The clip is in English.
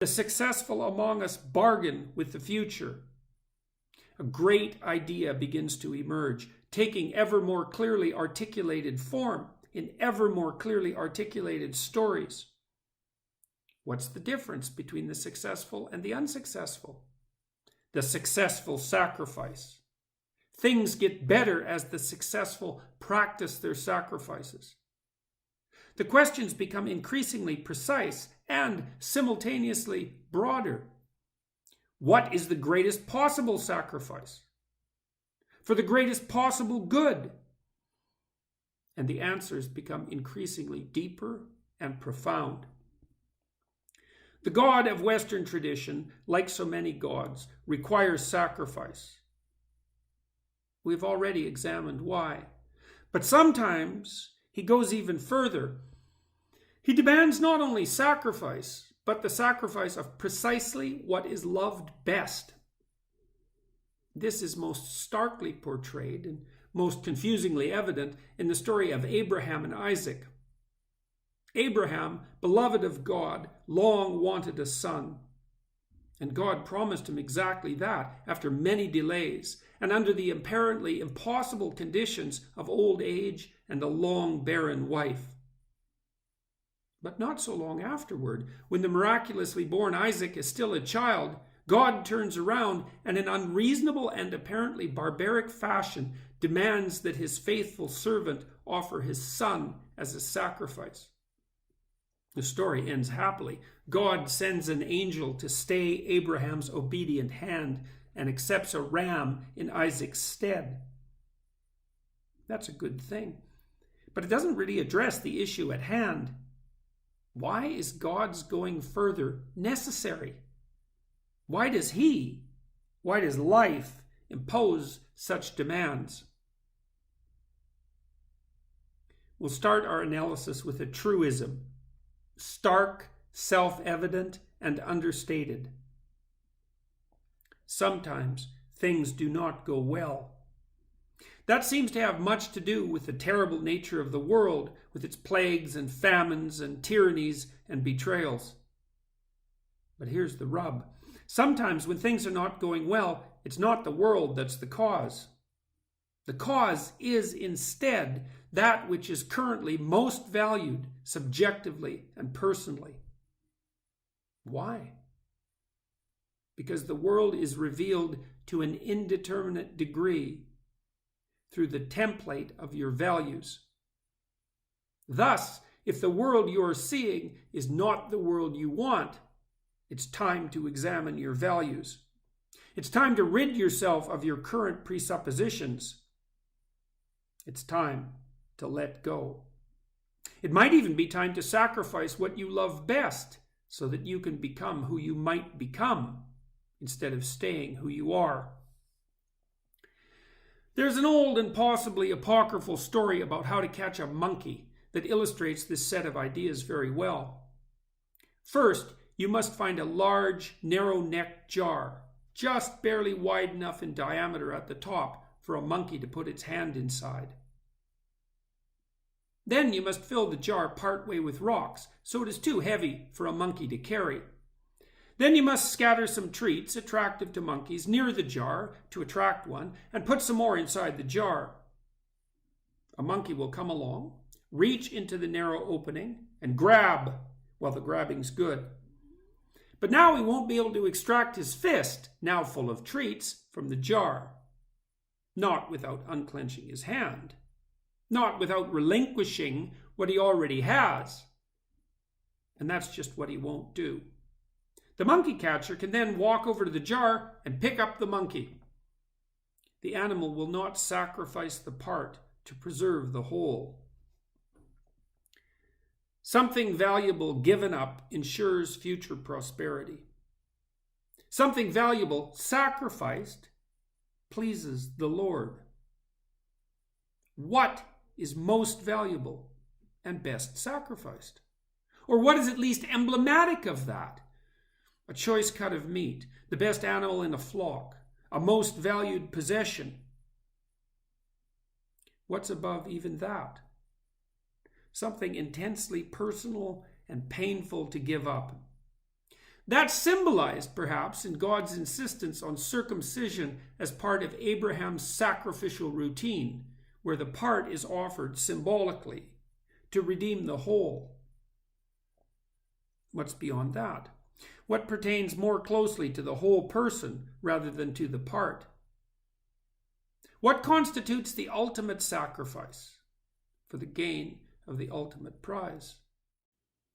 The successful among us bargain with the future. A great idea begins to emerge, taking ever more clearly articulated form in ever more clearly articulated stories. What's the difference between the successful and the unsuccessful? The successful sacrifice. Things get better as the successful practice their sacrifices. The questions become increasingly precise and simultaneously broader. What is the greatest possible sacrifice for the greatest possible good? And the answers become increasingly deeper and profound. The God of Western tradition, like so many gods, requires sacrifice. We've already examined why. But sometimes he goes even further. He demands not only sacrifice, but the sacrifice of precisely what is loved best. This is most starkly portrayed and most confusingly evident in the story of Abraham and Isaac. Abraham, beloved of God, long wanted a son. And God promised him exactly that after many delays and under the apparently impossible conditions of old age and a long barren wife. But not so long afterward, when the miraculously born Isaac is still a child, God turns around and in unreasonable and apparently barbaric fashion demands that his faithful servant offer his son as a sacrifice. The story ends happily. God sends an angel to stay Abraham's obedient hand and accepts a ram in Isaac's stead. That's a good thing. But it doesn't really address the issue at hand. Why is God's going further necessary? Why does life impose such demands? We'll start our analysis with a truism. Stark, self-evident, and understated. Sometimes things do not go well. That seems to have much to do with the terrible nature of the world, with its plagues and famines and tyrannies and betrayals. But here's the rub. Sometimes when things are not going well, it's not the world that's the cause. The cause is instead that which is currently most valued subjectively and personally. Why? Because the world is revealed to an indeterminate degree through the template of your values. Thus, if the world you're seeing is not the world you want, it's time to examine your values. It's time to rid yourself of your current presuppositions. It's time to let go. It might even be time to sacrifice what you love best so that you can become who you might become instead of staying who you are. There's an old and possibly apocryphal story about how to catch a monkey that illustrates this set of ideas very well. First, you must find a large, narrow-necked jar, just barely wide enough in diameter at the top for a monkey to put its hand inside. Then you must fill the jar partway with rocks, so it is too heavy for a monkey to carry. Then you must scatter some treats attractive to monkeys near the jar to attract one, and put some more inside the jar. A monkey will come along, reach into the narrow opening, and grab. Well, the grabbing's good. But now he won't be able to extract his fist, now full of treats, from the jar. Not without unclenching his hand. Not without relinquishing what he already has. And that's just what he won't do. The monkey catcher can then walk over to the jar and pick up the monkey. The animal will not sacrifice the part to preserve the whole. Something valuable given up ensures future prosperity. Something valuable sacrificed pleases the Lord. What is most valuable and best sacrificed? Or what is at least emblematic of that? A choice cut of meat, the best animal in a flock, a most valued possession. What's above even that? Something intensely personal and painful to give up. That's symbolized, perhaps, in God's insistence on circumcision as part of Abraham's sacrificial routine, where the part is offered symbolically to redeem the whole. What's beyond that? What pertains more closely to the whole person rather than to the part? What constitutes the ultimate sacrifice for the gain of the ultimate prize?